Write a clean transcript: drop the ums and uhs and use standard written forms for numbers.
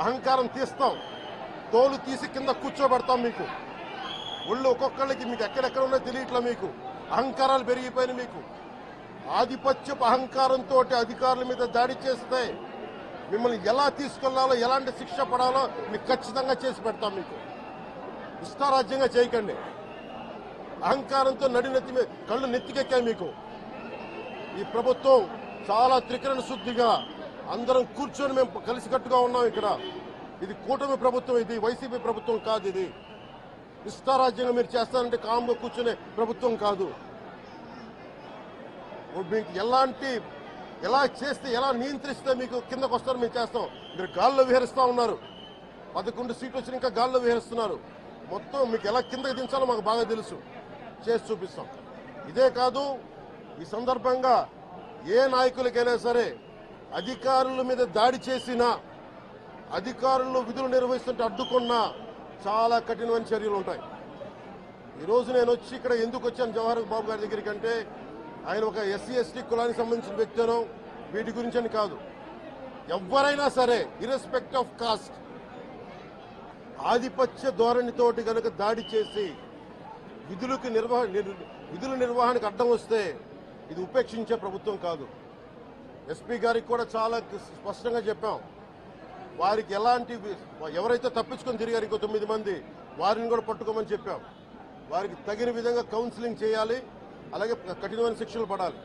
అహంకారం తీస్తాం, తోలు తీసి కింద కూర్చోబెడతాం. మీకు ఒళ్ళు ఒక్కొక్కళ్ళకి మీకు ఎక్కడెక్కడ ఉన్నాయో తెలియట్లా. మీకు అహంకారాలు పెరిగిపోయినాయి. మీకు ఆధిపత్యపు అహంకారంతో అధికారుల మీద దాడి చేస్తే మిమ్మల్ని ఎలా తీసుకెళ్లాలో, ఎలాంటి శిక్ష పడాలో మీకు ఖచ్చితంగా చేసి పెడతాం. మీకు ఇష్టారాజ్యంగా చేయకండి. అహంకారంతో నడినెత్తి మీద కళ్ళు నెత్తికెక్కాయి. మీకు ఈ ప్రభుత్వం చాలా త్రికరణ శుద్ధిగా అందరం కూర్చొని మేము కలిసికట్టుగా ఉన్నాం. ఇక్కడ ఇది కూటమి ప్రభుత్వం, ఇది వైసీపీ ప్రభుత్వం కాదు. ఇది ఇష్టారాజ్యంగా మీరు చేస్తారంటే కామ్గా కూర్చునే ప్రభుత్వం కాదు. మీకు ఎలా చేస్తే, ఎలా నియంత్రిస్తే మీకు కిందకు వస్తారో మేము చేస్తాం. మీరు గాల్లో విహరిస్తూ ఉన్నారు. 11 సీట్లు వచ్చి ఇంకా గాల్లో విహరిస్తున్నారు. మొత్తం మీకు ఎలా కిందకి దించాలో మాకు బాగా తెలుసు. చేసి చూపిస్తాం. ఇదే కాదు, ఈ సందర్భంగా ఏ నాయకులకైనా సరే అధికారుల మీద దాడి చేసినా, అధికారులు విధులు నిర్వహిస్తుంటే అడ్డుకున్నా చాలా కఠినమైన చర్యలు ఉంటాయి. ఈరోజు నేను వచ్చి ఇక్కడ ఎందుకు వచ్చాను జవహర్ బాబు గారి దగ్గరికి అంటే, ఆయన ఒక ఎస్సీ ఎస్టీ కులానికి సంబంధించిన వ్యక్తినో వీటి గురించి అని కాదు. ఎవరైనా సరే ఇర్రెస్పెక్ట్ ఆఫ్ కాస్ట్ ఆధిపత్య ధోరణితోటి కనుక దాడి చేసి విధుల నిర్వహణకు అడ్డం వస్తే ఇది ఉపేక్షించే ప్రభుత్వం కాదు. ఎస్పీ గారికి కూడా చాలా స్పష్టంగా చెప్పాం. వారికి ఎవరైతే తప్పించుకొని తిరిగారు ఇంకో 9 మంది, వారిని కూడా పట్టుకోమని చెప్పాం. వారికి తగిన విధంగా కౌన్సిలింగ్ చేయాలి, అలాగే కఠినమైన శిక్షలు పడాలి.